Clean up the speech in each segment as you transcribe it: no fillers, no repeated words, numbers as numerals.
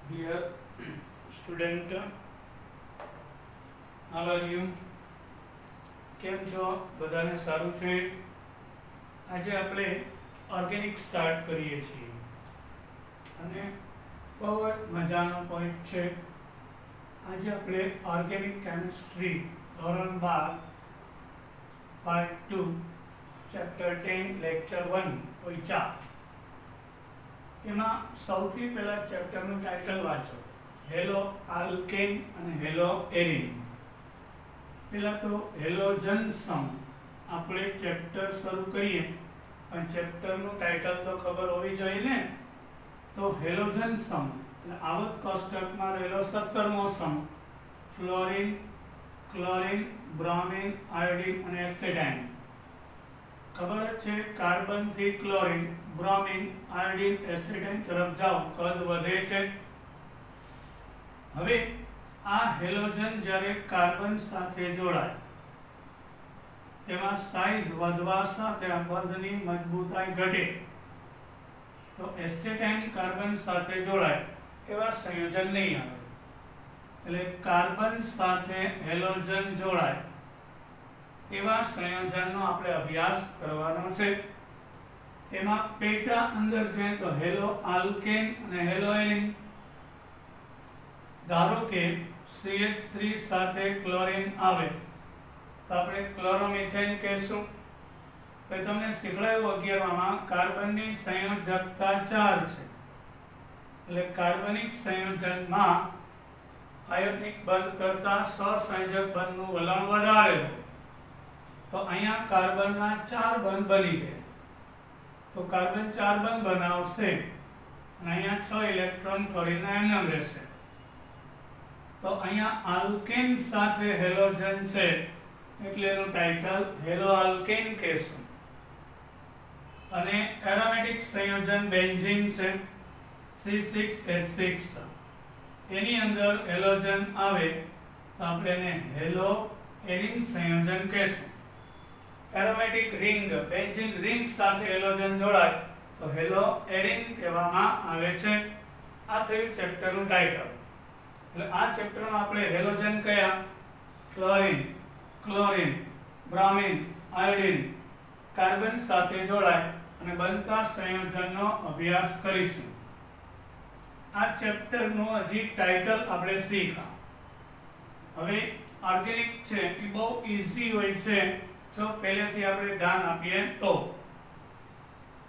Dear student, how are you? કેમ છો? બધાને સારું છે? આજે આપણે ઓર્ગેનિક સ્ટાર્ટ કરીએ છીએ અને બહુ જ મજાનો પોઈન્ટ છે. આજે આપણે ઓર્ગેનિક કેમિસ્ટ્રી ધોરણ 12 પાર્ટ 2 ચેપ્ટર 10 લેક્ચર 1 પોઈચા. એમાં સૌથી પહેલા ચેપ્ટરનું ટાઇટલ વાંચો, હેલો આલ્કેન અને હેલો એરિન. પહેલાં તો હેલોજન સમ આપણે ચેપ્ટર શરૂ કરીએ પણ ચેપ્ટરનું ટાઇટલ તો ખબર હોવી જોઈએ ને. તો હેલોજન સમ એટલે આવત કોષ્ટકમાં રહેલો 17મો સમ, ફ્લોરિન, ક્લોરિન, બ્રોમિન, આયોડિન અને એસ્ટેટાઇન. ખબર જ છે, કાર્બનથી ક્લોરિન, બ્રોમિન, આયોડિન, એસ્ટેટાઇન તરફ જાઓ કદ વધે છે. હવે આ હેલોજન જ્યારે કાર્બન સાથે જોડાય તેમાં સાઇઝ વધવા સાથે આ બંધની મજબૂતાઈ ઘટે. તો એસ્ટેટાઇન કાર્બન સાથે જોડાય એવા સંયોજન નહીં આવે. એટલે કાર્બન સાથે હેલોજન જોડાય એવા સંયોજનનો આપણે અભ્યાસ કરવાનો છે. એમાં પેટા અંદર જોઈએ તો હેલો આલ્કેન અને હેલો એરિન. ધારો કે CH3 સાથે ક્લોરીન આવે તો આપણે ક્લોરોમિથેન કહેશું. પછી તમને શીખવાડ્યું 11માં કાર્બનની સંયોજકતા 4 છે. એટલે કાર્બનિક સંયોજનમાં આયોનિક બંધ કરતા સહસંયોજક બંધનું વલણ વધારે હોય. તો અહીંયા કાર્બનના 4 બંધ બની ગયા. તો કાર્બન 4 બંધ બનાવશે અને અહીંયા 6 ઇલેક્ટ્રોન ક્લોરીનના એમનેમ રહેશે. તો અહીંયા આલ્કેન સાથે હેલોજન છે એટલે એનું ટાઇટલ હેલો આલ્કેન કહેશું. અને એરોમેટિક સંયોજન બેન્ઝીન છે C6H6. એની અંદર હેલોજન આવે તો આપણે એને હેલો એરિન સંયોજન કહેશું. એરોમેટિક રિંગ, બેન્ઝીન રિંગ સાથે હેલોજન જોડાય તો હેલો એરિન કહેવામાં આવે છે. આ થયું ચેપ્ટરનું ટાઇટલ. એટલે આ ચેપ્ટરમાં આપણે હેલોજન કયા, fluorine, chlorine, bromine, iodine, carbon સાથે જોડાય અને બનતા સંયોજનનો અભ્યાસ કરીશું. આ ચેપ્ટરનું હજી ટાઇટલ આપણે શીખા. હવે ઓર્ગેનિક છે એ બહુ ઈઝી હોય છે જો પહેલેથી આપણે ધ્યાન આપીએ તો.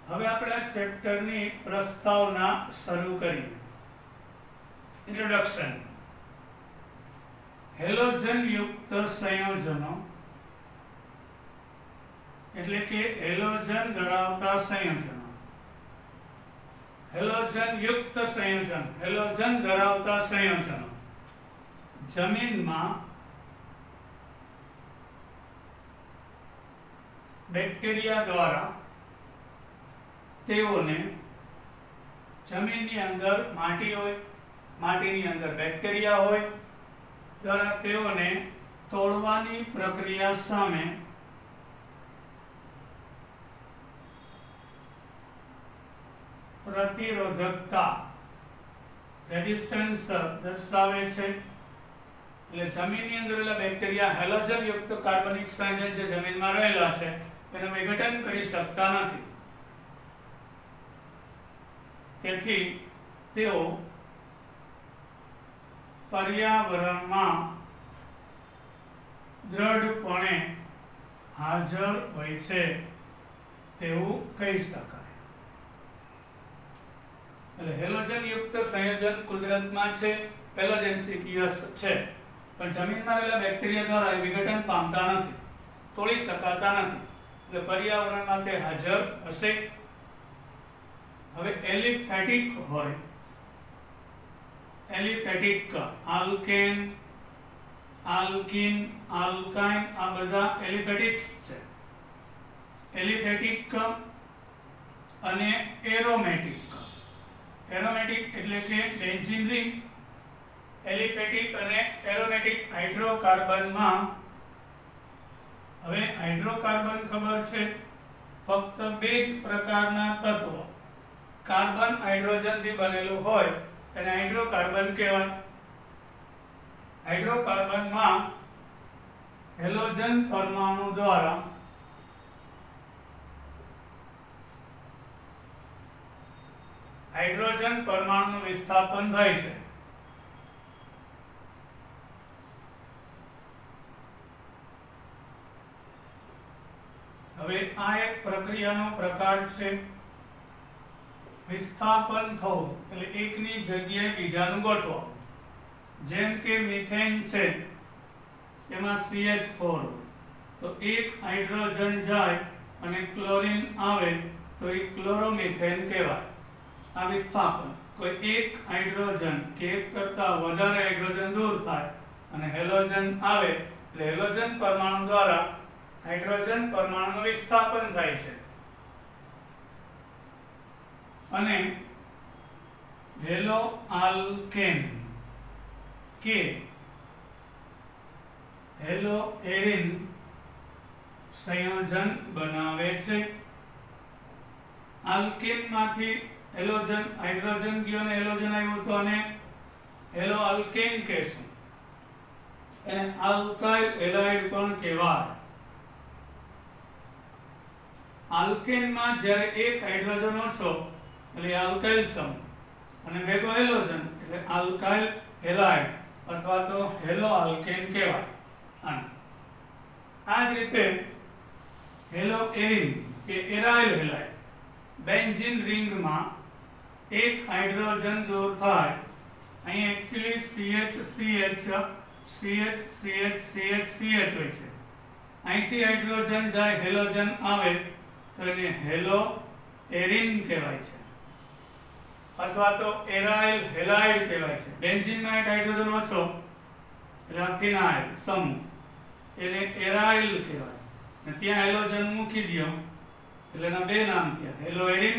હવે આપણે આ ચેપ્ટરની પ્રસ્તાવના શરૂ કરીએ. ઇન્ટ્રોડક્શન. હેલોજન યુક્ત સંયોજનો એટલે કે હેલોજન ધરાવતા સંયોજનો. હેલોજન યુક્ત સંયોજન, હેલોજન ધરાવતા સંયોજનો જમીનમાં બેક્ટેરિયા દ્વારા તેઓને જમીનની અંદર માટી હોય, માટીની અંદર બેક્ટેરિયા હોય, દ્વારા તેઓને તોડવાની પ્રક્રિયા સામે પ્રતિરોધકતા, રેઝિસ્ટન્સ દર્શાવે છે. એટલે જમીનની અંદર રહેલા બેક્ટેરિયા હેલોજન યુક્ત કાર્બનિક સંયોજન જે જમીનમાં રહેલા છે એનું વિઘટન કરી શકતા નથી. તેથી તેઓ પર્યાવરણમાં દ્રઢપણે હાજર હોય છે તેવું કહી શકાય. એટલે હેલોજન યુક્ત સંયોજન કુદરતમાં છે, પહેલો જ MCQ છે, પણ જમીનમાં રહેલા બેક્ટેરિયા દ્વારા વિઘટન પામતા નથી, તોડી શકાતા નથી. એટલે પર્યાવરણમાં તે હાજર હશે. હવે એલિફેટિક હોય, એલિફેટિક, આલ્કેન, આલ્કીન, આલ્કાઇન આ બધા એલિફેટિક્સ છે. એલિફેટિક અને એરોમેટિક. એરોમેટિક એટલે કે બેન્ઝીન રિંગ. એલિફેટિક અને એરોમેટિક હાઇડ્રોકાર્બનમાં. હવે હાઇડ્રોકાર્બન ખબર છે, ફક્ત બે જ પ્રકારના તત્વો કાર્બન હાઇડ્રોજન થી બનેલું હોય એને હાઇડ્રોકાર્બન કહેવાય. હાઇડ્રોકાર્બનમાં હેલોજન પરમાણુ દ્વારા હાઇડ્રોજન પરમાણુનું વિસ્થાપન થાય છે. હવે આ એક પ્રક્રિયાનો પ્રકાર છે વિસ્થાપન થવું, એટલે એકની જગ્યાએ બીજાનું ગોઠવો. જેમ કે મિથેન છે એમાં CH4, તો એક હાઇડ્રોજન જાય અને ક્લોરીન આવે તો એ ક્લોરોમિથેન કહેવાય. આ વિસ્થાપન. કોઈ એક હાઇડ્રોજન કે એક કરતા વધારે હાઇડ્રોજન દૂર થાય અને હેલોજન આવે એટલે હેલોજન પરમાણુ દ્વારા હાઇડ્રોજન પરમાણુનું વિસ્થાપન થાય છે. અને હેલો આલ્કેન કે હેલો એરિન સંયોજન બનાવે છે. આલ્કેન માંથી હેલોજન હાઇડ્રોજન ગયો અને હેલોજન આવ્યું તો અને હેલો આલ્કેન કહેશું. એને આલ્કાઇલ હેલાઇડ પણ કહેવાય. આલ્કેનમાં જ્યારે એક હાઇડ્રોજન ઓછો એટલે આલ્કાઇલ સમૂહ અને ભેગો હેલોજન એટલે આલ્કાઇલ હેલાઇડ અથવા તો હેલો આલ્કેન કહેવાય. આ જ રીતે હેલો એરિન કે એરાઇલ હેલાઇડ બેન્ઝીન રિંગમાં એક હાઇડ્રોજન દૂર થાય. અહીં એક્ચ્યુઅલી CH હોય છે. અહીંથી હાઇડ્રોજન જાય હેલોજન આવે તો એને હેલો એરિન કહેવાય છે અથવા તો એરાઇલ હેલાઇડ કહેવાય છે. બેન્ઝીનમાં એક હાઇડ્રોજન ઓછો એટલે ફિનાઇલ સમૂહ એને એરાઇલ કહેવાય. અને ત્યાં હેલોજન મૂકી દો એટલે એના બે નામ થયા હેલો એરિન.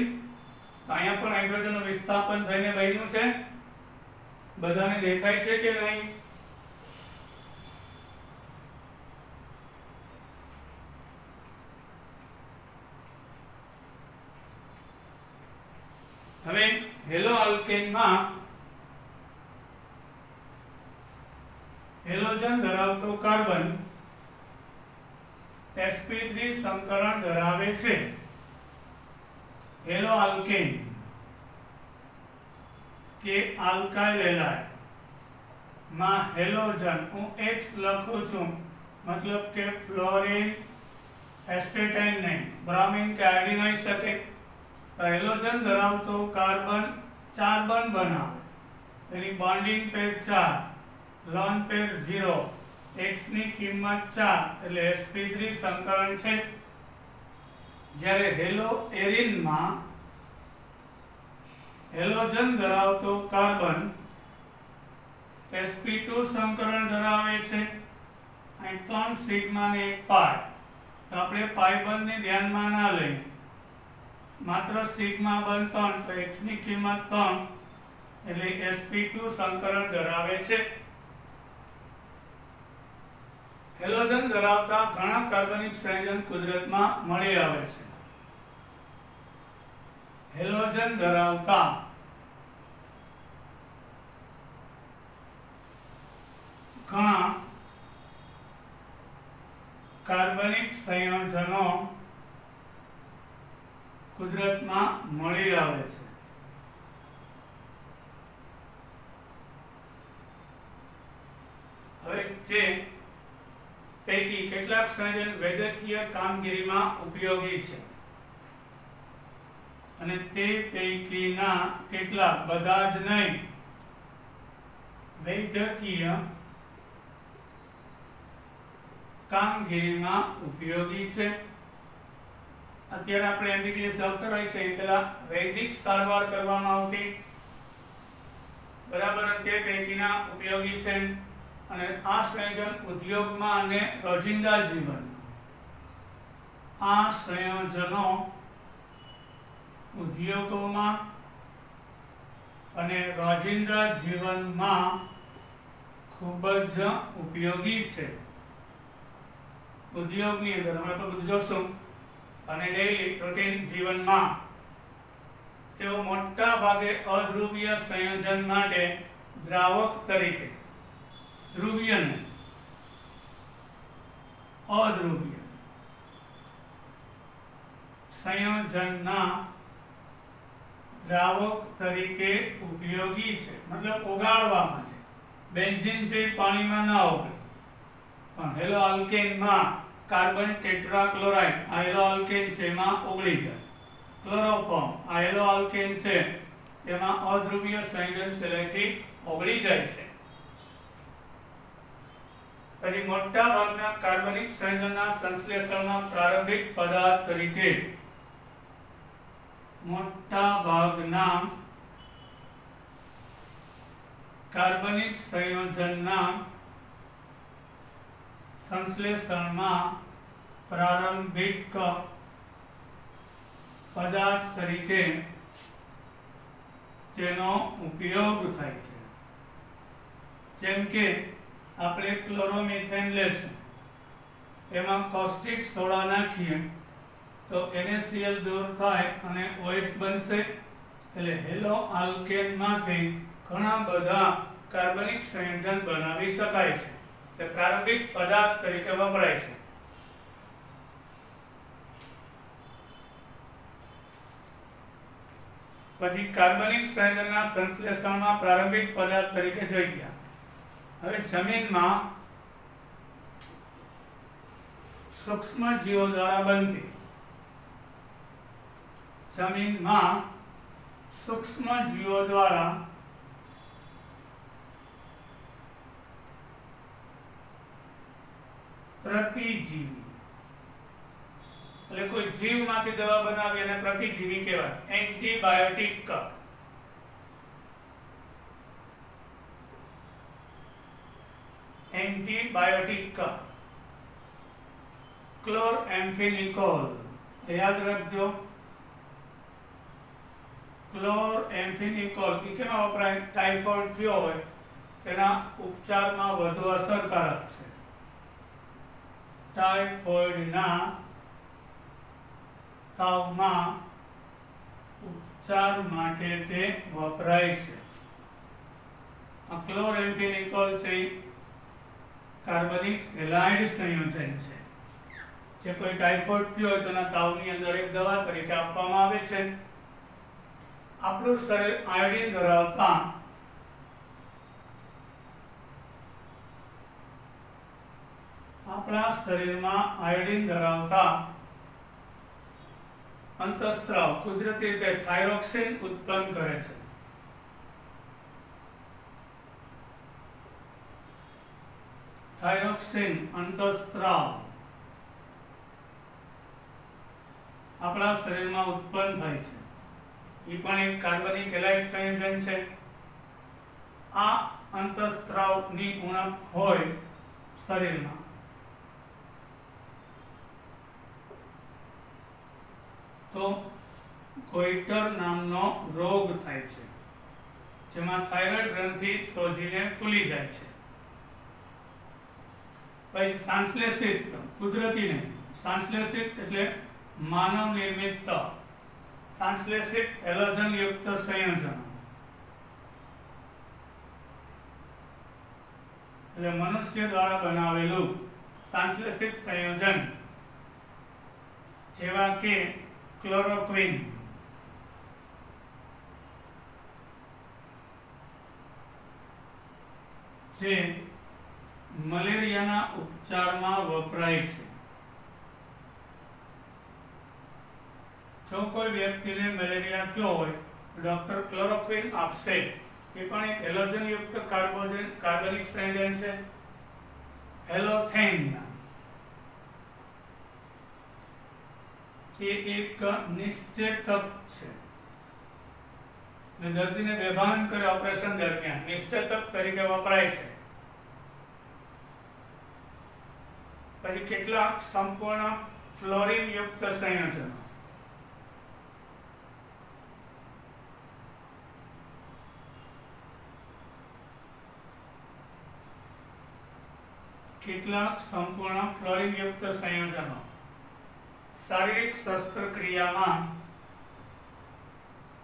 તો અહીંયા પણ હાઇડ્રોજનનું વિસ્થાપન થઈને બન્યું છે. બધાને દેખાય છે કે નહીં? હવે હેલો આલ્કેનમાં હેલોજન ધરાવતો કાર્બન sp3 સંકરણ ધરાવે છે. હેલો આલ્કેન કે આલ્કાઇલ હેલાઇડ માં હેલોજન હું X લખું છું મતલબ કે ફ્લોરિન એસ્ટેટાઇન નહીં, બ્રોમિન કે આયોડિન હોઈ શકે. તો હેલોજન ધરાવતો કાર્બન 4 બંધ બનાવે. એની બોન્ડિંગ પેર 4, લોન પેર 0, X ની કિંમત 4 એટલે sp3 સંકરણ છે. જ્યારે હેલો એરિનમાં હેલોજન ધરાવતો કાર્બન sp2 સંકરણ ધરાવે છે. અહીં 3 સિગ્મા ને 1 પાઈ. તો આપણે પાઈ બંધને ધ્યાનમાં ના લઈએ, માત્ર સિગ્મા બંધ 3 તો x ની કિંમત 3 એટલે sp2 સંકરણ ધરાવે છે. હેલોજન ધરાવતા ઘણા કાર્બનિક સંયોજન કુદરતમાં મળી આવે છે. હેલોજન ધરાવતા ઘણા કાર્બનિક સંયોજનો કુદરતમાં મળી આવે છે. હવે જે પૈકી કેટલાક સંયોજન વૈદ્યકીય કામગીરીમાં ઉપયોગી છે અને તે પૈકીના કેટલાક, બધા જ નહીં, વૈદ્યકીય કામગીરીમાં ઉપયોગી છે. અત્યારે આપણે MBBS ડોક્ટર હોય છે પેલા વૈદિક સારવાર કરવામાં આવતી, બરાબર, તે પૈકીના ઉપયોગી છે. અને આ સંયોજન ઉદ્યોગમાં અને રોજિંદા જીવનમાં આ સંયોજનો ઉદ્યોગોમાં અને રોજિંદા જીવનમાં ખૂબ જ ઉપયોગી છે. ઉદ્યોગની અંદર આપણે બધું જોશું અને ડેઈલી રૂટીન જીવનમાં તેઓ મોટા ભાગે અધ્રુવીય સંયોજન માટે દ્રાવક તરીકે, ધ્રુવીય નહીં, અધ્રુવીય સંયોજનના દ્રાવક તરીકે ઉપયોગી છે, મતલબ ઓગાળવા માટે. બેન્ઝીન છે પાણીમાં ના ઓગળે, પણ હેલો આલ્કેનમાં કાર્બન ટેટ્રાક્લોરાઇડ આ હેલો આલ્કેન છે એમાં ઓગળી જાય. ક્લોરોફોર્મ આ હેલો આલ્કેન છે એમાં અધ્રુવીય સંયોજન સહેલાઈથી ઓગળી જાય છે. પછી મોટા ભાગના કાર્બનિક સંયોજનના સંશ્લેષણમાં પ્રારંભિક પદાર્થ તરીકે, મોટા ભાગના કાર્બનિક સંયોજનના સંશ્લેષણમાં પ્રારંભિક પદાર્થ તરીકે તેનો ઉપયોગ થાય છે. જેમ કે આપણે ક્લોરોમિથેન લેશું, એમાં કોસ્ટિક સોડા નાખીએ તો NaCl દૂર થાય અને OH બનશે. એટલે હેલો આલ્કેનમાંથી ઘણા બધા કાર્બનિક સંયોજન બનાવી શકાય છે. તે પ્રારંભિક પદાર્થ તરીકે વપરાય છે. પછી કાર્બનિક સંયોજનના સંશ્લેષણમાં પ્રારંભિક પદાર્થ તરીકે જોઈ ગયા. હવે જમીનમાં સૂક્ષ્મ જીવો દ્વારા બનતી, જમીનમાં સૂક્ષ્મ જીવો દ્વારા પ્રતિજીવી, એટલે કોઈ જીવમાંથી દવા બનાવી અને પ્રતિજીવી કહેવાય. Antibiotic, antibiotic. ક્લોરએમ્ફેનિકોલ યાદ રાખજો. ક્લોરએમ્ફેનિકોલ એ કેમાં વપરાય? ટાઇફોઇડ થયો હોય તેના ઉપચારમાં વધુ અસરકારક છે. ટાઇફોઇડના તાવમાં ઉપચાર માટે તે વપરાય છે. આ ક્લોરએમ્ફેનિકોલ છે કાર્બનિક હેલાઇડ સંયોજન છે. જે કોઈ ટાઇફોઇડ થયો હોય તેના તાવની અંદર એક દવા તરીકે આપવામાં આવે છે. આપણું શરીર આયોડિન ધરાવતા આપણા શરીરમાં આયોડિન ધરાવતા અંતઃસ્ત્રાવ કુદરતી રીતે થાઇરોક્સિન ઉત્પન્ન કરે છે. થાઇરોક્સિન અંતઃસ્ત્રાવ આપણા શરીરમાં ઉત્પન્ન થાય છે. એ પણ એક કાર્બનિક હેલાઇડ સંયોજન છે. આ અંતઃસ્ત્રાવની ઉણપ હોય શરીરમાં તો ગોઈટર નામનો રોગ થાય છે, જેમાં થાઇરોઇડ ગ્રંથિ સોજીને ફૂલી જાય છે. પછી સંશ્લેષિત, કુદરતી નહીં, સંશ્લેષિત એટલે માનવ નિર્મિત, સંશ્લેષિત હેલોજન યુક્ત સંયોજનો એટલે મનુષ્ય દ્વારા બનાવેલું સંશ્લેષિત સંયોજન, જેવા કે ક્લોરોક્વિન, જે મલેરિયાના ઉપચારમાં વપરાય છે. જો કોઈ વ્યક્તિને મલેરિયા થયો હોય તો ડોક્ટર ક્લોરોક્વિન આપશે. એ પણ એક હેલોજન યુક્ત કાર્બનિક સંયોજન છે. હેલોથેન એ એક નિશ્ચેતક છે. દર્દીને બેભાન કરે ઓપરેશન દરમિયાન નિશ્ચેતક તરીકે વપરાય છે. પછી કેટલાક સંપૂર્ણ ફ્લોરિન યુક્ત સંયોજનો, કેટલાક સંપૂર્ણ ફ્લોરિન યુક્ત સંયોજનો શારીરિક શસ્ત્રક્રિયામાં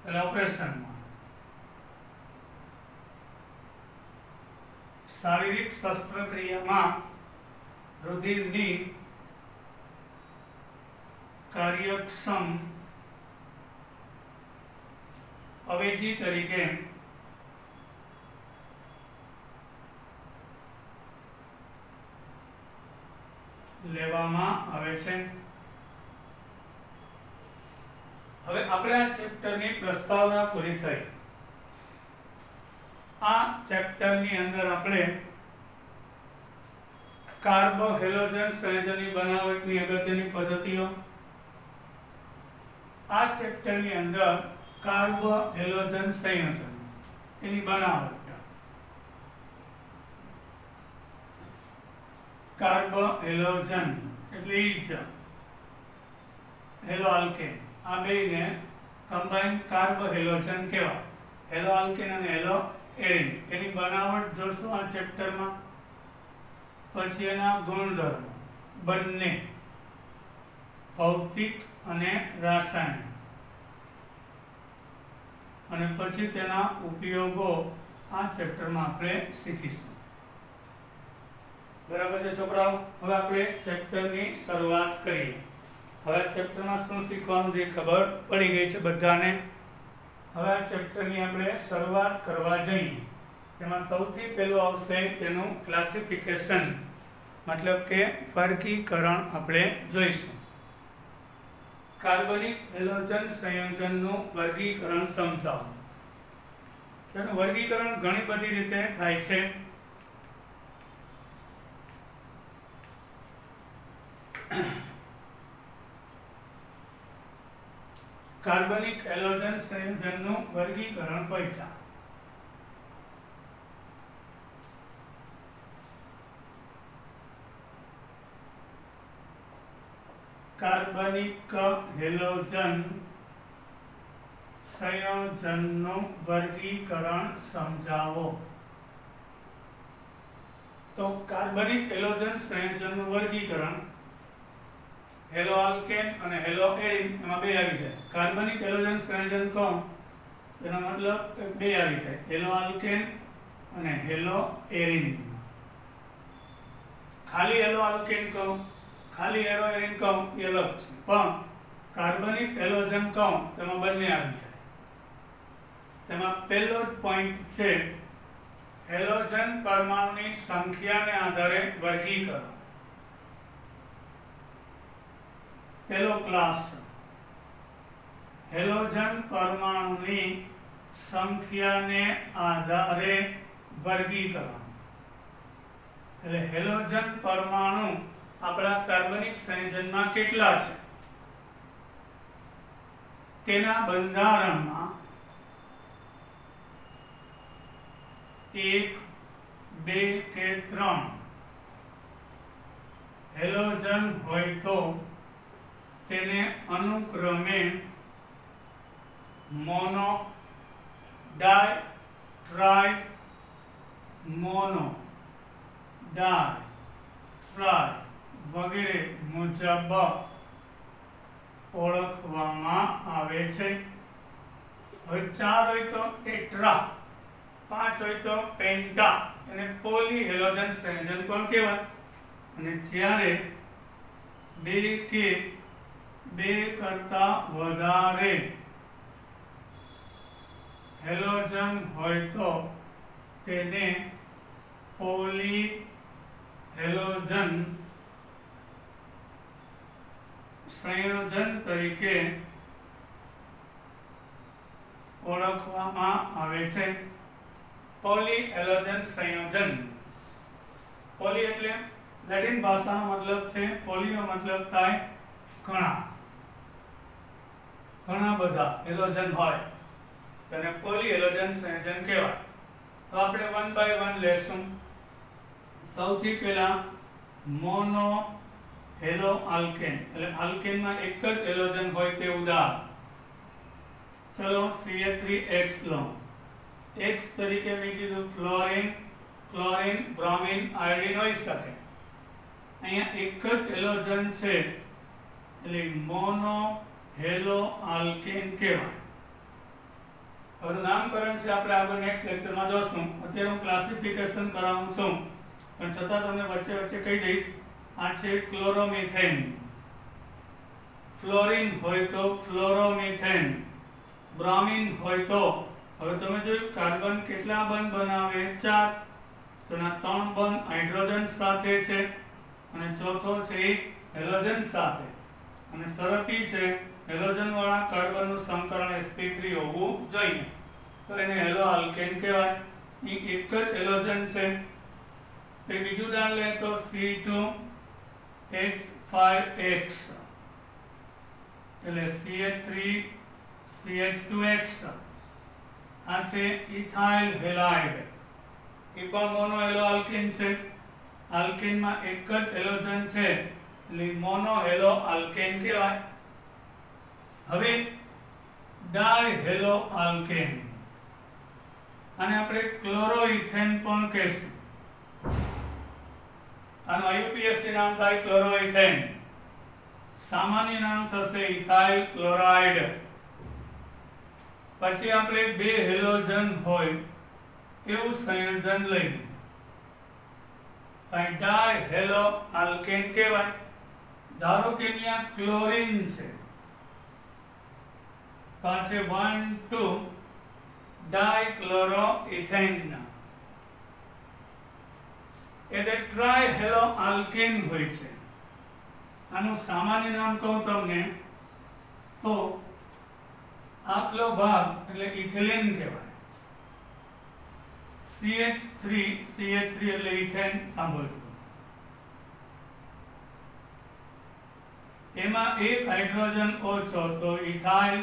એટલે ઓપરેશનમાં શારીરિક શસ્ત્રક્રિયામાં રુધિરની કાર્યક્ષમ અવેજી તરીકે લેવામાં આવે છે. હવે આપણે આ ચેપ્ટરની પ્રસ્તાવના પૂરી થઈ. આ ચેપ્ટરની અંદર આપણે કાર્બોહેલોજન સંયોજનની બનાવટની અગત્યની પદ્ધતિઓ, આ ચેપ્ટરની અંદર કાર્બોહેલોજન સંયોજન એની બનાવટ, કાર્બોહેલોજન એટલે ઈ જ હેલો આલ્કેન, આ બેને કમ્બાઈન કાર્બોહેલોજન કહેવાય. હેલો આલ્કેન અને હેલો એરિન એની બનાવટ જોશું આ ચેપ્ટરમાં. પછી એના ગુણધર્મો બંને ભૌતિક અને રાસાયણિક, અને પછી તેના ઉપયોગો આ ચેપ્ટરમાં આપણે શીખીશું. બરાબર છે છોકરાઓ? હવે આપણે ચેપ્ટરની શરૂઆત કરીએ. હવે આ ચેપ્ટરમાં શું શીખવાનું છે ખબર પડી ગઈ છે બધાને. હવે આ ચેપ્ટરની આપણે શરૂઆત કરવા જઈએ. તેમાં સૌથી પહેલું આવશે તેનું ક્લાસિફિકેશન, મતલબ કે વર્ગીકરણ આપણે જોઈશું. કાર્બનિક હેલોજન સંયોજનનું વર્ગીકરણ સમજાવો. તેનું વર્ગીકરણ ઘણી બધી રીતે થાય છે. કાર્બનિક હેલોજન સંયોજનનું વર્ગીકરણ પૈસા. કાર્બનિક હેલોજન સંયોજનનું વર્ગીકરણ સમજાવો. તો કાર્બનિક હેલોજન સંયોજનનું વર્ગીકરણ હેલો આલ્કેન અને હેલો એરિન એમાં બે આવી જાય. કાર્બનિક હેલોજન સંયોજન કહું તેનો મતલબ બે આવી જાય, હેલો આલ્કેન અને હેલો એરિન. ખાલી હેલો આલ્કેન કહું, ખાલી હેલો એરિન કહું એ અલગ છે, પણ કાર્બનિક હેલોજન કહું તેમાં બંને આવી જાય. તેમાં પહેલો જ પોઈન્ટ છે હેલોજન પરમાણુની સંખ્યાને આધારે વર્ગીકરણ. પહેલો ક્લાસ હેલોજન પરમાણુની સંખ્યાને આધારે વર્ગીકરણ. એટલે હેલોજન પરમાણુ આપણા કાર્બનિક સંયોજનમાં કેટલા છે તેના બંધારણમાં 1, 2 કે 3 હેલોજન હોય તો તેને અનુક્રમે મોનો, ડાય, ટ્રાય, મોનો, ડાય, ટ્રાય વગેરે મુજબ ઓળખવામાં આવે છે. હવે 4 હોય તો ટેટ્રા, 5 હોય તો પેન્ટા, અને પોલી હેલોજન સંયોજન પણ કહેવાય. અને જ્યારે 2 કે 2 કરતા વધારે હેલોજન હોય તો તેને પોલી હેલોજન સંયોજન તરીકે ઓળખવામાં આવે છે. પોલી હેલોજન સંયોજન, પોલી એટલે લેટિન ભાષાનો મતલબ છે, પોલીનો મતલબ થાય ઘણા, ઘણા બધા હેલોજન હોય તેને પોલી હેલોજન સંયોજન કહેવાય. તો આપણે 1 by 1 લેશું. સૌથી પહેલા મોનો હેલો આલ્કેન, એટલે આલ્કેનમાં એક જ હેલોજન હોય તે ઉદાહરણ. ચલો CH3X લો. X તરીકે મેં કીધું ફ્લોરિન, ક્લોરીન, બ્રોમિન, આયોડિન હોઈ શકે. અહીંયા એક જ હેલોજન છે એટલે મોનો હેલો આલ્કેન કહેવાય. હવે નામકરણ છે આપણે આગળ નેક્સ્ટ લેક્ચરમાં જોશું. અત્યારે હું ક્લાસિફિકેશન કરાવું છું, પણ છતાં તમને વચ્ચે વચ્ચે કહી દઈશ. આ છે ક્લોરોમિથેન. ફ્લોરિન હોય તો ફ્લોરોમિથેન, બ્રોમિન હોય તો, હવે તમે જોયું કાર્બન કેટલા બંધ બનાવે? 4. તો ના 3 બંધ હાઇડ્રોજન સાથે છે અને ચોથો છે એ હેલોજન સાથે, અને શરતી છે હેલોજન વાળા કાર્બનનું સંકરણ sp3 હોવું જોઈએ, તો એને હેલો આલ્કેન કહેવાય. એ એક જ હેલોજન છે. એ બીજું દાન લે તો C2H5X એટલે CH3CH2X. આ છે ઇથાઇલ હેલાઇડ. એ પણ મોનો હેલો આલ્કેન છે. આલ્કેનમાં એક જ હેલોજન છે એટલે મોનો હેલો આલ્કેન કહેવાય. હવે ડાય હેલો આલ્કેન, આને આપણે ક્લોરોઇથેન પણ કહેશું. આનું IUPAC નામ થાય ક્લોરોઇથેન. સામાન્ય નામ થશે ઇથાઇલ ક્લોરાઇડ. પછી આપણે 2 હેલોજન હોય એવું સંયોજન લઈએ તો ડાય હેલો આલ્કેન કહેવાય. ધારો કે અહીંયા ક્લોરીન છે તો આ છે 1,2 ડાયક્લોરોઇથેન. એટલે ટ્રાય હેલો આલ્કેન હોય છે. આનું સામાન્ય નામ કહું તમને તો આટલો ભાગ એટલે ઇથિલિન કહેવાય. CH3 એટલે ઇથેન, સાંભળજો. એમાં એક હાઇડ્રોજન ઓછો તો ઇથાઇલ.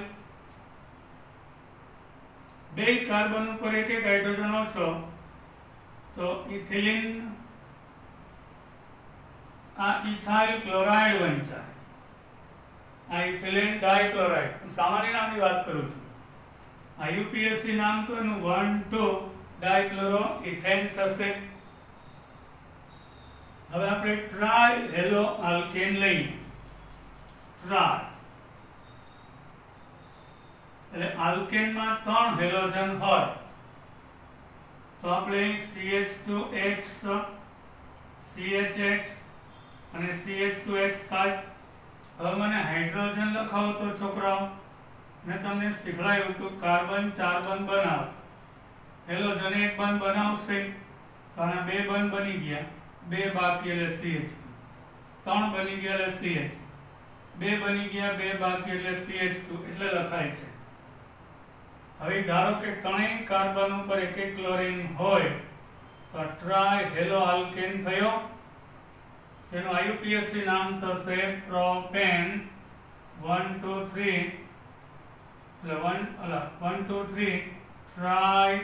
2 કાર્બન ઉપર એક હાઇડ્રોજન ઓછો તો ઇથિલિન. આ ઇથાઇલ ક્લોરાઇડ વંચાય. આ ઇથિલિન ડાયક્લોરાઇડ. સામાન્ય નામની વાત કરું છું. IUPAC નામ તો એનું 1,2 ડાયક્લોરોઇથેન થશે. હવે આપણે ટ્રાય હેલો આલ્કેન લઈએ. ટ્રાય એટલે આલ્કેનમાં 3 હેલોજન હોય તો આપણે CH2X, CHX અને CH2X થાય. હવે મને હાઇડ્રોજન લખાવો તો છોકરાઓ મેં તમને શીખવાડ્યું હતું કાર્બન 4 બંધ બનાવે, હેલોજન 1 બંધ બનાવશે તો આના 2 બંધ બની ગયા, 2 બાકી એટલે CH2, 3 બની ગયા એટલે CH, 2 બની ગયા, 2 બાકી એટલે CH2 એટલે લખાય છે. હવે ધારો કે 3 કાર્બન ઉપર એક ક્લોરીન હોય તો ટ્રાય હેલો આલ્કેન થયો. તેનું IUPAC નામ થશે પ્રોપેન. 1 2 3 એટલે 1 2 3 ટ્રાય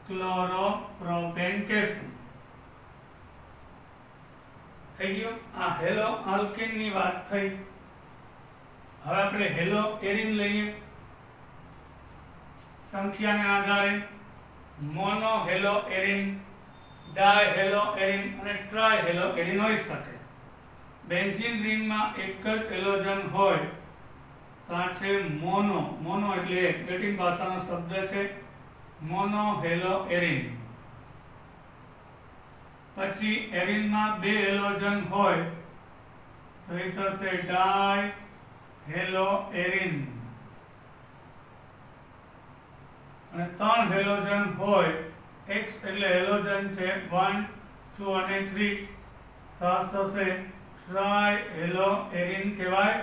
ક્લોરોપ્રોપેન કહેશું. થઈ ગયું. આ હેલો આલ્કેન ની વાત થઈ. હવે આપણે હેલો એરિન લઈએ. સંખ્યાને આધારે મોનો હેલો એરિન, ડાય હેલો એરિન અને ટ્રાય હેલો એરિન હોઈ શકે. બેન્ઝીન રિંગમાં એક જ હેલોજન હોય તો આ છે મોનો. મોનો એટલે લેટિન ભાષાનો શબ્દ છે મોનો હેલો એરિન. પછી એરિનમાં 2 હેલોજન હોય તો એ થશે ડાય હેલો એરિન. અને 3 હેલોજન હોય, X એટલે હેલોજન છે 1 2 અને 3 તો થશે ટ્રાય હેલો એરિન કહેવાય.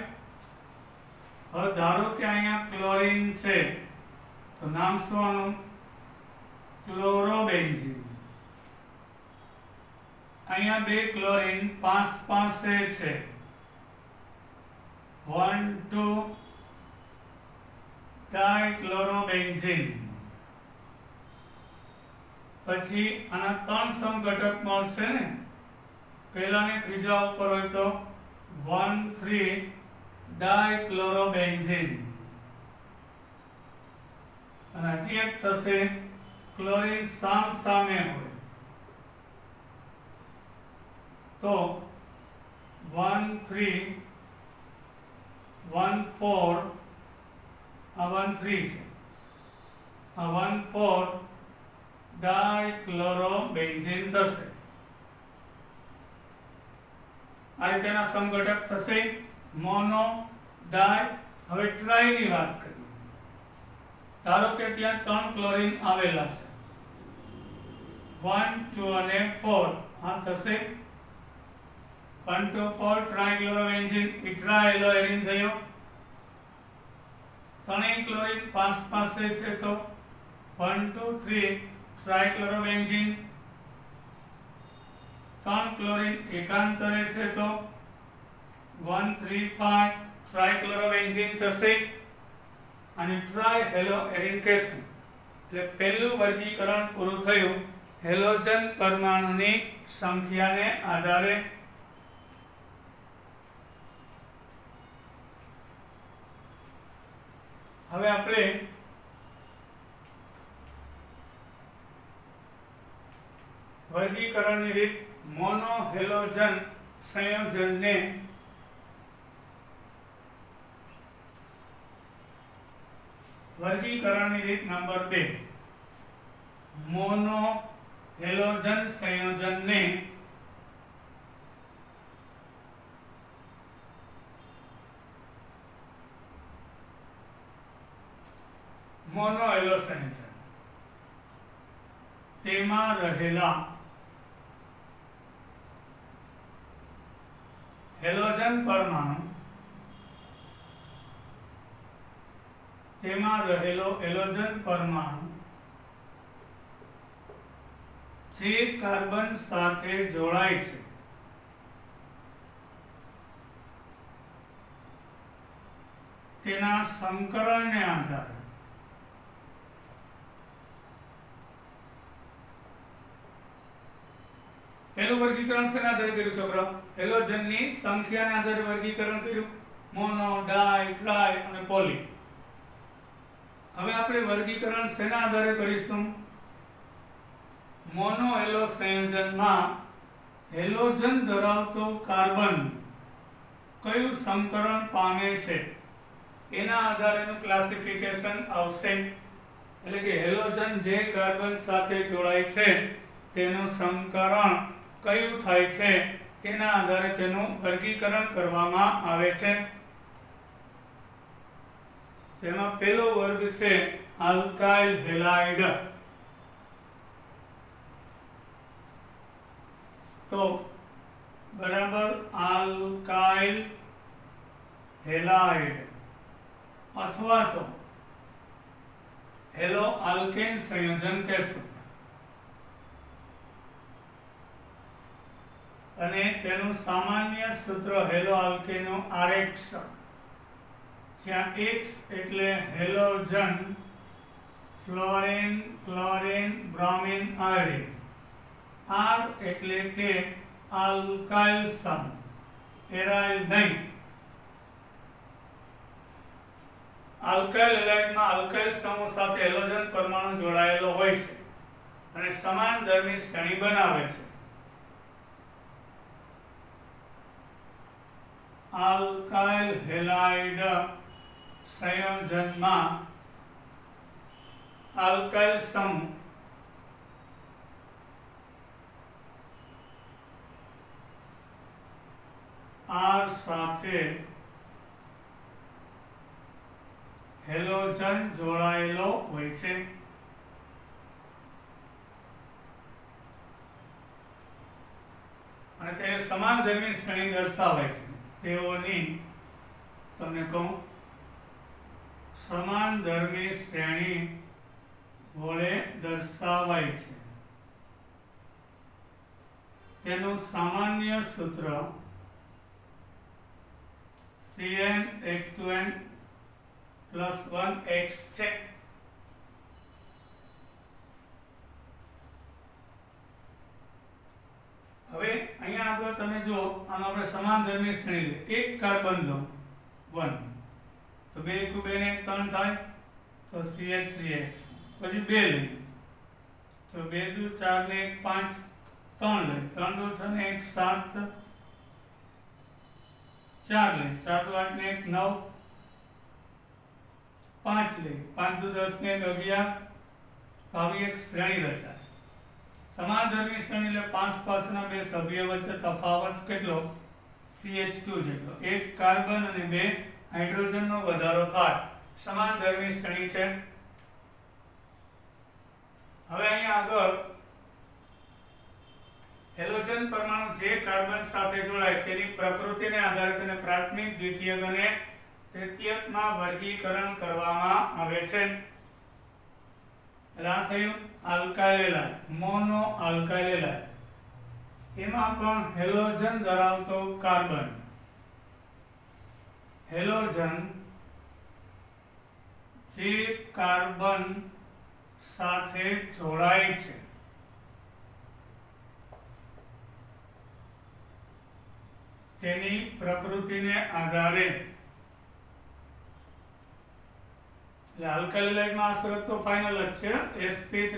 હવે ધારો કે અહીંયા ક્લોરીન છે તો નામ શું આનું? ક્લોરોબેન્ઝીન. અહીંયા 2 ક્લોરીન 5 પાસે છે 1 2 ડાયક્લોરોબેન્ઝીન. પછી આના 3 સમઘટક મળશે ને, પહેલા ને ત્રીજા ઉપર હોય તો 1 3 ડાયક્લોરોબેન્ઝીન. અને હજી એક થશે ક્લોરીન સામે હોય તો 1 3 1 4 આ 1 3 છે આ 1,4 ડાયક્લોરોબેન્ઝીન થશે. આ રીતેના સમઘટક થશે મોનો ડાય. હવે ટ્રાય ની વાત કરીએ. ધારો કે ત્યાં 3 ક્લોરીન આવેલા છે 1 2 અને 4. આ થશે 1 2 4 ટ્રાયક્લોરોબેન્ઝીન ઇથ્રાએલોએરિન થયો. ત્રણેય ક્લોરીન પાસે છે તો 1 2 3 ટ્રાયક્લોરોબેન્ઝીન. 3 ક્લોરીન એકાંતરે છે તો 1 3 5 ટ્રાયક્લોરોબેન્ઝીન થશે. અને ટ્રાયહેલોએરિન કહેશું. એટલે પહેલું વર્ગીકરણ પૂરું થયું હેલોજન પરમાણુની સંખ્યાને આધારે. હવે આપણે વર્ગીકરણની રીત મોનો હેલોજન સંયોજનને વર્ગીકરણની રીત નંબર 2. મોનો હેલોજન સંયોજનને મોનો હેલો સંયોજન તેમાં રહેલા હેલોજન પરમાણુ જે કાર્બન સાથે જોડાય છે તેના સંકરણને આધારે પહેલું વર્ગીકરણ શેના આધારે કર્યું છોકરા? હેલોજનની સંખ્યાના આધારે વર્ગીકરણ કર્યું. મોનો, ડાય, ટ્રાય અને પોલી. હવે આપણે વર્ગીકરણ શેના આધારે કરીશું? મોનો હેલો સંયોજનમાં હેલોજન ધરાવતો કાર્બન કયું સંકરણ પામે છે એના આધારેનું ક્લાસિફિકેશન આવશે. એટલે કે હેલોજન જે કાર્બન સાથે જોડાય છે તેનું સંકરણ કયું થાય છે તેના આધારે તેનું વર્ગીકરણ કરવામાં આવે છે. તેમાં પહેલો વર્ગ છે આલ્કાઇલ હેલાઇડ. તો બરાબર આલ્કાઇલ હેલાઇડ અથવા તો હેલો આલ્કેન સંયોજન કહેશું. અને તેનું સામાન્ય સૂત્ર હેલો આલ્કેનો RX, જ્યાં X એટલે halogen, fluorine, chlorine, bromine, iodine. R એટલે કે આલ્કાઇલ સમ, એરાઇલ નહીં. આલ્કાઇલ હેલાઇડમાં આલ્કાઇલ સમૂહ સાથે હેલોજન પરમાણુ જોડાયેલો હોય છે અને સમાન ધર્મી શ્રેણી બનાવે છે. આલ્કાઇલ હેલાઇડ સંયોજનમાં આલ્કાઇલ સમૂહ R સાથે હેલોજન જોડાયેલો હોય છે. અને તેને સમાન ધર્મી શ્રેણી દર્શાવે છે. તેઓની તમને કહું સમાન ધર્મી શ્રેણી વડે દર્શાવાય છે. તેનું સામાન્ય સૂત્ર CnH2n + 1x છે. હવે અહીંયા આગળ તમે જો આનો આપણે સમાન ધર્મી શ્રેણી લે. એક કાર્બન લો 1 તો 2 * 2 ને 3 થાય તો CH3X. પછી 2 લે તો 2 * 2 4 ને 1 5. 3 લે 3 * 2 6 ને 1 7. 4 લે 4 * 2 8 ને 1 9. 5 લે 5 * 2 10 ને 1 11. તો આવી એક શ્રેણી રચાય. સમાનધર્મી શ્રેણી એટલે 5 પાસના બે સભ્ય વચ્ચે તફાવત કેટલો? CH2 જેટલો. એક કાર્બન અને બે હાઇડ્રોજનનો વધારો થાય. સમાનધર્મી શ્રેણી છે. હવે અહીંયા આગળ હેલોજન પરમાણુ જે કાર્બન સાથે જોડાય તેની પ્રકૃતિને આધારે તેને પ્રાથમિક, દ્વિતીયક અને તૃતીયકમાં વર્ગીકરણ કરવામાં આવે છે. આ થયું alkyl halide, mono alkyl halide. એમાં પણ હેલોજન ધરાવતો કાર્બન, હેલોજન જે કાર્બન સાથે જોડાય છે તેની પ્રકૃતિને આધારે, એટલે આલ્કાઇલ હેલાઇડમાં આ શરત તો ફાઇનલ જ છે. sp3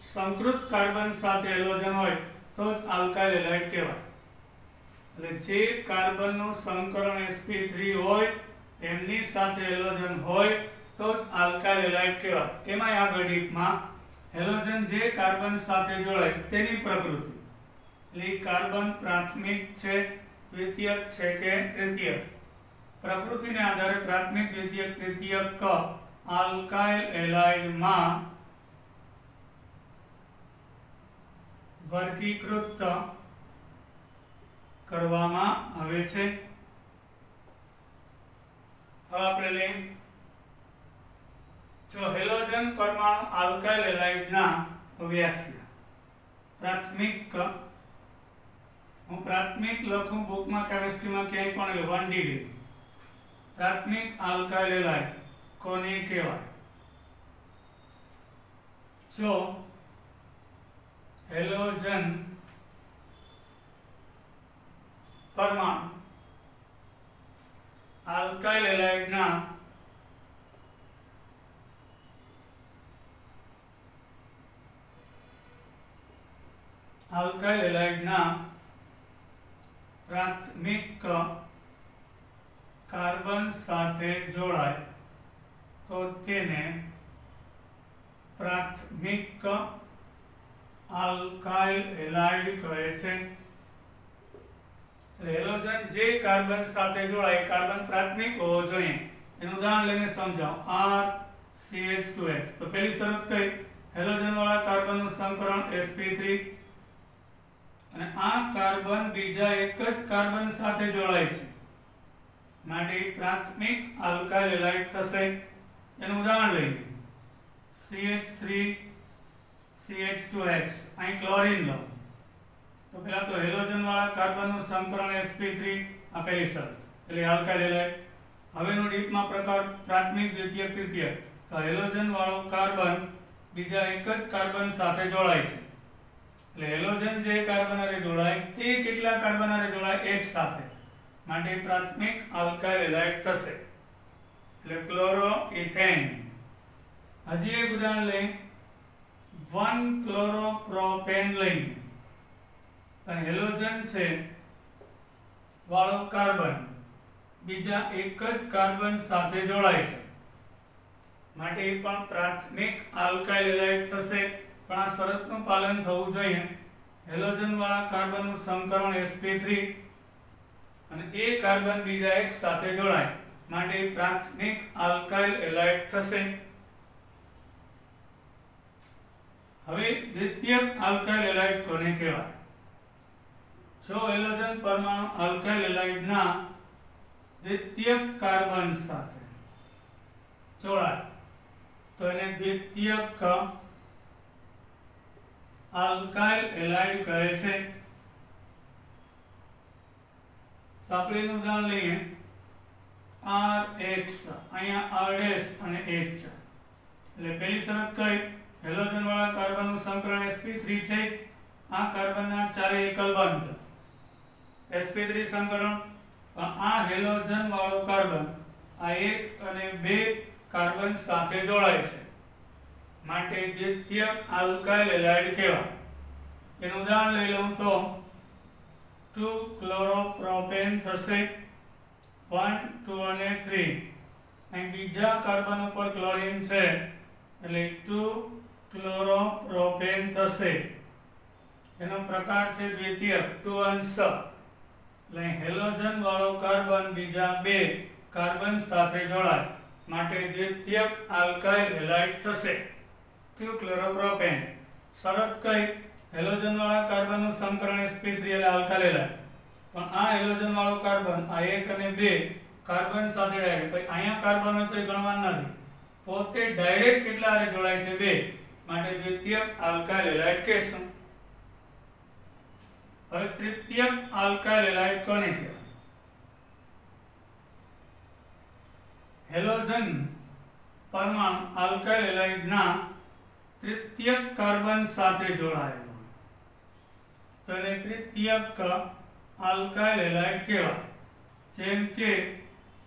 સંકૃત કાર્બન સાથે હેલોજન હોય તો જ આલ્કાઇલ હેલાઇડ કહેવાય. એટલે જે કાર્બનનું સંકરણ sp3 હોય એમની સાથે હેલોજન હોય તો જ આલ્કાઇલ હેલાઇડ કહેવાય. એમાંય આગળ ડીપમાં હેલોજન જે કાર્બન સાથે જોડાય તેની પ્રકૃતિ, એટલે કાર્બન પ્રાથમિક છે, દ્વિતીયક છે કે તૃતીયક, પ્રકૃતિને આધારે પ્રાથમિક, દ્વિતીયક, તૃતીયક આલ્કાઇલ હેલાઇડમાં વર્ગીકૃત કરવામાં આવે છે. હવે આપણે લઈએ જો હેલોજન પરમાણુ આલ્કાઇલ હેલાઇડના વ્યાખ્યા. પ્રાથમિક, હું પ્રાથમિક લખું બુકમાં, કેમિસ્ટ્રીમાં ક્યાંય પણ, એટલે 1 ડિગ્રી. પ્રાથમિક આલ્કાઇલ હેલાઇડ કોને કહેવાય? જો હેલોજન પરમાણુ આલ્કાઇલ હેલાઇડના પ્રાથમિક કાર્બન સાથે જોડાય તો તેને પ્રાથમિક આલ્કાઇલ હેલાઇડ કહે છે. હેલોજન જે કાર્બન સાથે જોડાય કાર્બન પ્રાથમિક હોવો જોઈએ. એનું ઉદાહરણ લઈને સમજાવો. RCH2H. તો પહેલી શરત કઈ? હેલોજન વાળા કાર્બનનું સંકરણ sp3 અને આ કાર્બન બીજા એક જ કાર્બન સાથે જોડાય છે માટે પ્રાથમિક આલ્કાઇલ હેલાઇડ થશે. એનું ઉદાહરણ લઈએ. CH3 CH2X. અહીં ક્લોરીન લો તો પહેલા તો હેલોજન વાળા કાર્બનનું સંકરણ sp3, આ પહેલી શરત, એટલે આલ્કાઇલ હેલાઇડ. હવેનો ડીપમાં પ્રકાર પ્રાથમિક, દ્વિતીયક, તૃતીયક. તો હેલોજન વાળો કાર્બન બીજા એક જ કાર્બન સાથે જોડાય છે. એટલે હેલોજન જે કાર્બન હારે જોડાય તે કેટલા કાર્બન હારે જોડાય? એક સાથે, માટે પ્રાથમિક આલ્કાઇલ હેલાઇડ થશે. એટલે ક્લોરોઇથેન. હજી એક ઉદાહરણ લઈએ. 1 ક્લોરોપ્રોપેન લઈએ તો હેલોજન છે વાળો કાર્બન બીજા એક જ કાર્બન સાથે જોડાય છે માટે એ પણ પ્રાથમિક આલ્કાઇલ હેલાઇડ થશે. પણ આ શરતનું પાલન થવું જોઈએ. હેલોજન વાળા કાર્બનનું સંકરણ sp3 અને એ કાર્બન બીજા એક સાથે જોડાય માટે પ્રાથમિક આલ્કાઇલ હેલાઇડ થશે. હવે દ્વિતીયક આલ્કાઇલ હેલાઇડ કોને કહેવાય? જો હેલોજન પરમાણુ આલ્કાઇલ હેલાઇડના દ્વિતીયક કાર્બન સાથે જોડાય તો એને દ્વિતીયક આલ્કાઇલ હેલાઇડ કહે છે. તો આપણે એનું ઉદાહરણ લઈએ. RH, અહીંયા R' અને H. એટલે પહેલી શરત કઈ? હેલોજન વાળા કાર્બનનું સંકરણ sp3 છે. આ કાર્બનના ચારે એકલ બંધ sp3 સંકરણ. આ હેલોજન વાળો કાર્બન આ 1 અને 2 કાર્બન સાથે જોડાય છે માટે દ્વિતીયક આલ્કાઇલ હેલાઇડ કહેવાય. એનું ઉદાહરણ લઈ લઉં તો 2 ક્લોરોપ્રોપેન થશે. 1 2 અને 3. અહીં બીજા કાર્બન ઉપર ક્લોરીન છે એટલે 2 ક્લોરોપ્રોપેન થશે. એનો પ્રકાર છે દ્વિતીયક 2 અંશ. એટલે હેલોજન વાળો કાર્બન બીજા બે કાર્બન સાથે જોડાય માટે દ્વિતીયક આલ્કાઇલ હેલાઇડ થશે. 2 ક્લોરોપ્રોપેન. શરત કઈ? હેલોજન વાળા કાર્બનનું સંકરણ sp3 એટલે આલ્કાઇલ હેલાઇડ. પણ આ હેલોજન વાળો કાર્બન આ 1 અને 2 કાર્બન સાથે ડાયરેક્ટ, પછી અહીંયા કાર્બન હોય તો એ ગણવાનું નથી, પોતે ડાયરેક્ટ કેટલા હારે જોડાય છે? 2. માટે દ્વિતીયક આલ્કાઇલ હેલાઇડ કહેશું. હવે તૃતીયક આલ્કાઇલ હેલાઇડ કોને કહેવાય? હેલોજન પરમાણુ આલ્કાઇલ હેલાઇડના તૃતીયક કાર્બન સાથે જોડાયેલો તો એને તૃતીયક આલ્કાઇલ હેલાઇડ કહેવાય. જેમ કે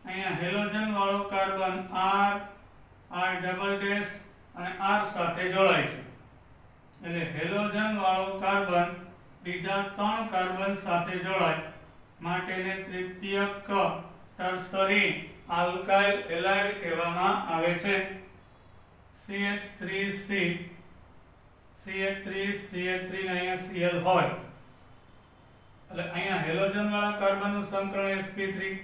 અહીંયા હેલોજન વાળો કાર્બન R ડબલ ડેશ અને R સાથે જોડાય છે એટલે હેલોજન વાળો કાર્બન બીજા 3 કાર્બન સાથે જોડાય માટે એને તૃતીયક ટર્શરી આલ્કાઇલ હેલાઇડ કહેવામાં આવે છે. CH3C CH3 ને અહીંયા Cl હોય એટલે અહીંયા હેલોજન વાળા કાર્બનનું સંકરણ sp3.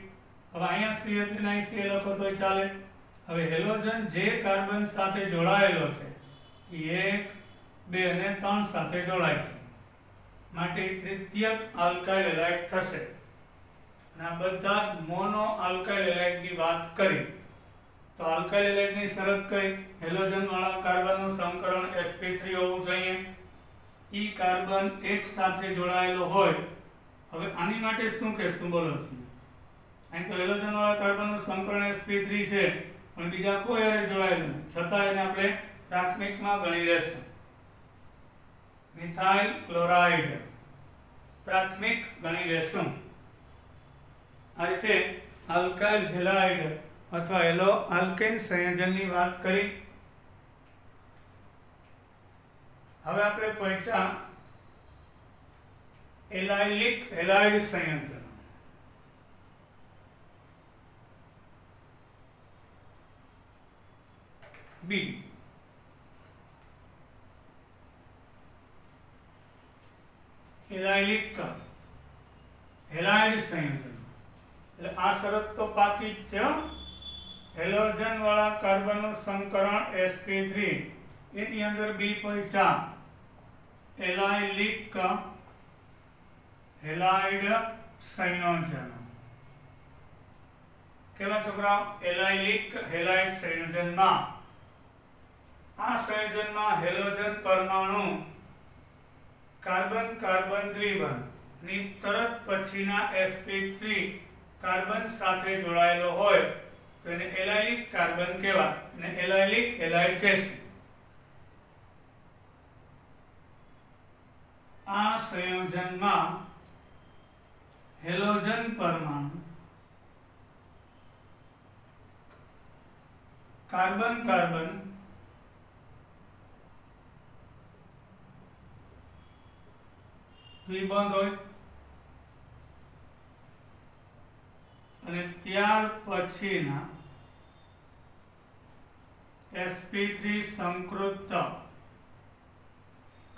હવે અહીંયા CH3 ને અહીં Cl લખો તોય ચાલે. હવે હેલોજન જે કાર્બન સાથે જોડાયેલો છે એ 1 2 અને 3 સાથે જોડાય છે માટે તૃતીયક આલ્કાઇલ હેલાઇડ થશે. અને આ બધા મોનો આલ્કાઇલ હેલાઇડની વાત કરી તો આલ્કાઇલ હેલાઇડની શરત કઈ? હેલોજન વાળા કાર્બનનું સંકરણ sp3 હોવું જોઈએ. ઈ કાર્બન એક સાથે જોડાયેલો હોય. હવે આની માટે શું કહેશું બોલો છો? અહીં તો હેલોજન વાળા કાર્બનનું સંકરણ sp3 છે પણ બીજા કોઈ હારે જોડાયેલું નથી, છતાં એને આપણે પ્રાથમિકમાં ગણી લેશું. મિથાઇલ ક્લોરાઇડ પ્રાથમિક ગણી લેશું. આ રીતે આલ્કાઇલ હેલાઇડ અથવા હેલો આલ્કેન સંયોજનની વાત કરી. હવે આપણે પહોંચ્યા એલાઇલિક હેલાઇડ સંયોજન. બી એલાઇલિક હેલાઇડ સંયોજન. એટલે આ શરત તો પાકી જ છે. હેલોજન વાળા કાર્બનનું સંકરણ sp3 એની અંદર બી પહોંચ્યા એલાઇલિક હેલાઇડ સંયોજન. કેવા છોકરાઓ? એલાઇલિક હેલાઇડ સંયોજનમાં આ સંયોજનમાં હેલોજન પરમાણુ કાર્બન કાર્બન દ્વિબંધ ની તરત પછીના sp3 કાર્બન સાથે જોડાયેલો હોય તો એને એલાઇલિક કાર્બન કહેવાય અને એલાઇલિક હેલાઇડ કહેશે. આ સંયોજનમાં હેલોજન પરમાણુ કાર્બન કાર્બન દ્વિબંધ હોય અને ત્યાર પછીના sp3 સંકૃત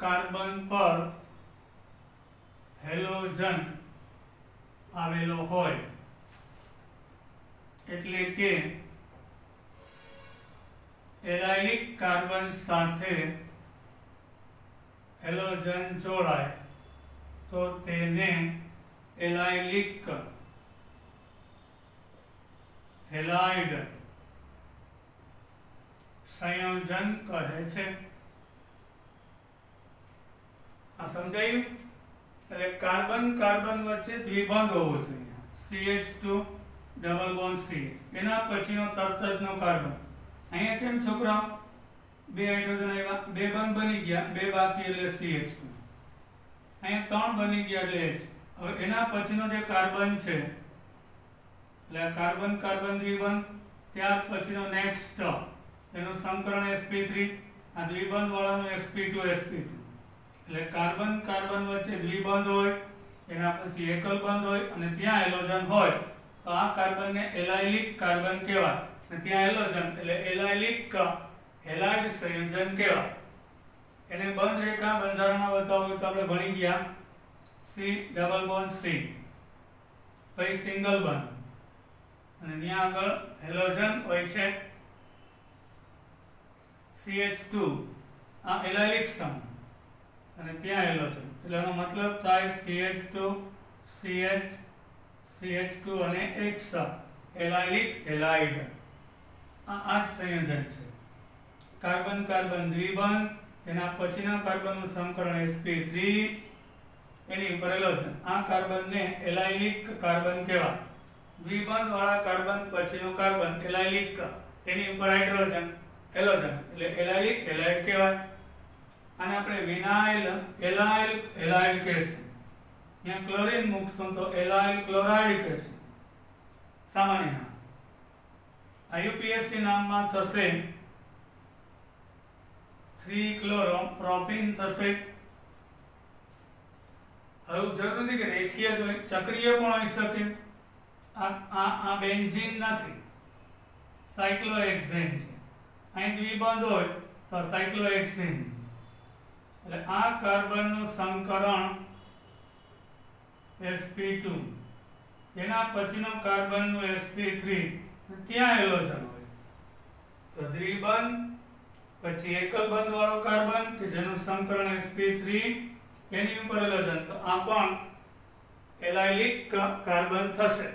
કાર્બન પર હેલોજન આવેલો હોય એટલે કે એલાઇલિક કાર્બન સાથે હેલોજન જોડાય તો તેને એલાઇલિક હેલાઇડ સંયોજન કહે છે. આ સમજાયું? એટલે કાર્બન કાર્બન વચ્ચે દ્વિબંધ હોવો જોઈએ. CH2 ડબલ બોન્ડ CH એના પછીનો તરત જનો કાર્બન. અહીંયા કેમ છોકરા? બે હાઇડ્રોજન આવ્યા, બે બંધ બની ગયા, બે બાકી એટલે CH2. અહીંયા 3 બની ગયા એટલે H. હવે એના પછીનો જે કાર્બન છે એટલે આ કાર્બન કાર્બન દ્વિબંધ, ત્યાર પછીનો નેક્સ્ટ એનું સંકરણ sp3, આ દ્વિબંધ વાળાનું sp2 એટલે કાર્બન કાર્બન વચ્ચે દ્વિબંધ હોય, એના પછી એકલ બંધ હોય અને ત્યાં હેલોજન હોય તો આ કાર્બનને એલાઇલિક કાર્બન કહેવાય અને ત્યાં હેલોજન એટલે એલાઇલિક હેલાઇડ સંયોજન કહેવાય. એને બંધ રેખા બંધારણમાં બતાવવું તો આપણે ભણી ગયા C ડબલ બોન્ડ C, પછી સિંગલ બોન્ડ, અને ત્યાં આગળ હેલોજન હોય છે CH2, આ એલાયલિક સમૂહ અને ત્યાં હેલોજન, એટલે એનો મતલબ થાય CH2 CH CH2 અને X એલાયલિક હેલાઇડ, આ જ સંયોજન છે. કાર્બન કાર્બન દ્વિબંધ, એના પછીના કાર્બનનું સંકરણ sp3, એની ઉપર હેલોજન. આ કાર્બનને એલાયલિક કાર્બન કહેવાય. દ્વિબંધ વાળા કાર્બન પછીનું કાર્બન એલાયલિક, એની ઉપર હાઇડ્રોજન હેલોજન, એટલે એલાયલિક હેલાઇડ કહેવાય. આને આપણે વિનાઇલ એલાઇલ હેલાઇડ કહેશું. અહીંયા ક્લોરીન મૂકશું તો એલાઇલ ક્લોરાઇડ કહેશું સામાન્ય નામ. IUPAC નામમાં થશે 3-chloro-propene થશે. હવે જરૂર નથી કે રેખીય જ હોય, ચક્રીય પણ હોઈ શકે. આ બેન્ઝીન નથી, સાયક્લોહેક્સેન છે. અહીં દ્વિબંધ હોય તો સાયક્લોહેક્સેન, એટલે આ કાર્બનનું સંકરણ sp2, એના પછીનો કાર્બનનું sp3, ત્યાં હેલોજન હોય. તો દ્વિબંધ પછી એકલ બંધ વાળો કાર્બન કે જેનું સંકરણ sp3, એની ઉપર હેલોજન, તો આ પણ એલાયલિક કાર્બન થશે.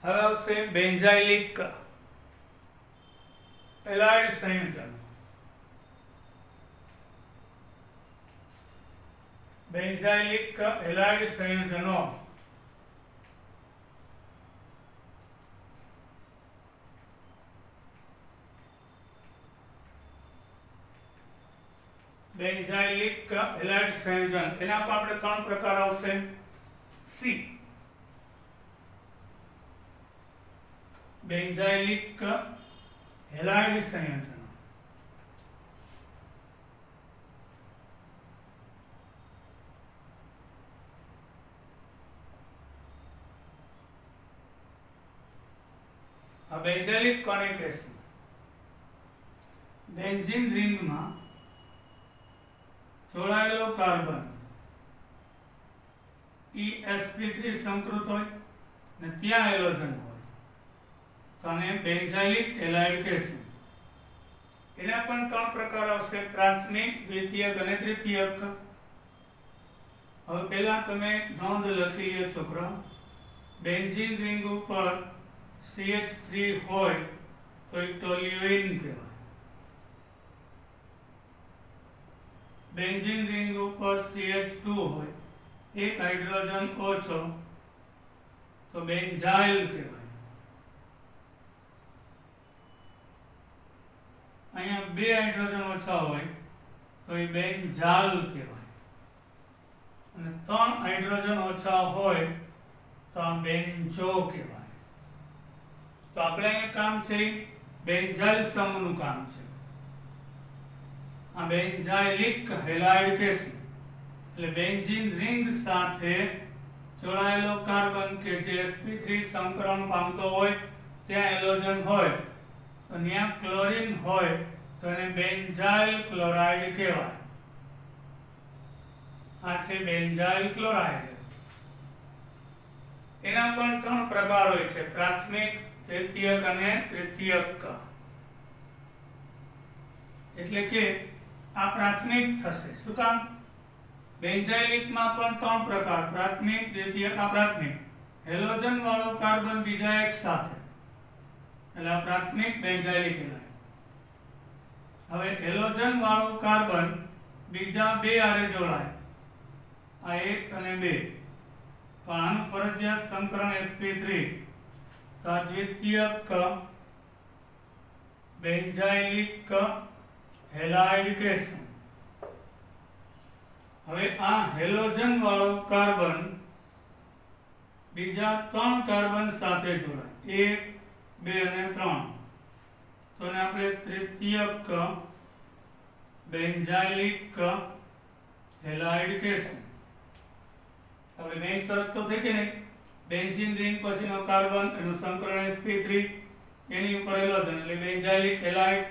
હવે આવશે બેન્ઝાઇલિક એલાઇડ સંયોજન. બેન્ઝાઇલિક એલાઇડ સંયોજનો બેન્ઝાઇલિક હેલાઇડ સંયોજન, એના પર આપણે 3 પ્રકાર આવશે. C બેન્ઝાઇલિક હેલાઇડ સંયોજન. આ બેન્ઝાઇલિક કોને કહેશું? બેન્ઝીન રિંગમાં જોડાયેલો કાર્બન sp3 સંકૃત હોય અને ત્યાં હેલોજન હોય તો આને બેન્ઝાઇલિક હેલાઇડ કહેશું. એના પણ 3 પ્રકાર આવશે: પ્રાથમિક, દ્વિતીયક અને તૃતીયક. હવે પહેલા તમે નોંધ લખી લ્યો છોકરા. બેન્ઝીન રિંગ ઉપર CH3 હોય તો એ ટોલ્યુઇન કહેવાય. બેન્ઝીન રિંગ ઉપર CH2 હોય, એક હાઇડ્રોજન ઓછો, તો બેન્ઝાઇલ કહેવાય. અહીંયા 2 હાઇડ્રોજન ઓછા હોય તો એ બેન્ઝાલ કહેવાય, અને 3 હાઇડ્રોજન ઓછા હોય તો આ બેન્ઝો કહેવાય. તો આપણે અહીંયા કામ છે બેન્ઝાઇલ સમૂહનું કામ છે. આ બેન્ઝાઇલિક હેલાઇડ કહેશું. એટલે બેન્ઝીન રિંગ સાથે જોડાયેલો કાર્બન કે જે sp3 સંકરણ પામતો હોય, ત્યાં હેલોજન હોય, તો ત્યાં ક્લોરીન હોય તો એને બેન્ઝાઇલ ક્લોરાઇડ કહેવાય. આ છે બેન્ઝાઇલ ક્લોરાઇડ. એના પણ 3 પ્રકાર હોય છે: પ્રાથમિક, દ્વિતીયક અને તૃતીયક. એટલે કે આ પ્રાથમિક થશે. શું કામ? બેન્ઝાઇલિકમાં પણ 3 પ્રકાર: પ્રાથમિક, દ્વિતીયક. આ પ્રાથમિક હેલોજન વાળો કાર્બન બીજા એક સાથે, એટલે આ પ્રાથમિક બેન્ઝાઇલિક હેલાઇડ. હવે હેલોજન વાળો કાર્બન બીજા 2 આરે જોડાય, આ 1 અને 2, તો આનું ફરજિયાત સંકરણ sp3, તો આ દ્વિતીયક બેન્ઝાઇલિક હેલાઇડ કહેશું. હવે આ હેલોજન વાળો કાર્બન બીજા 3 કાર્બન સાથે જોડાય, 1, 2 અને 3, તો એને આપણે તૃતીયક બેન્ઝાઇલિક હેલાઇડ કહેશું. હવે મેઇન શરત તો થઈ કે ને, બેન્ઝીન રિંગ પછીનો કાર્બન એનું સંકરણ sp3, એની ઉપર હેલોજન એટલે benzylic halide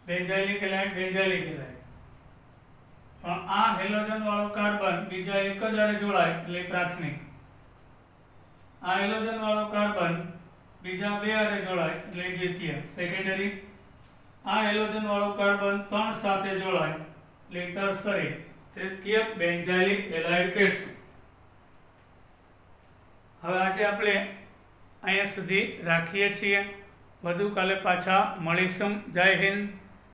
benzylic halide benzylic halide. પણ આ હેલોજન વાળો કાર્બન બીજા એક જ હારે જોડાય એટલે પ્રાથમિક. આ હેલોજન વાળો કાર્બન બીજા બે હારે જોડાય એટલે દ્વિતીય સેકન્ડરી. આ હેલોજન વાળો કાર્બન ત્રણ સાથે જોડાય એટલે ટર્સરી તૃતીયક બેન્ઝાઇલિક હેલાઇડ કહેશું. હવે આજે આપણે અહીંયા સુધી રાખીએ છીએ. વધુ કાલે પાછા મળીશું. જય હિન્દ.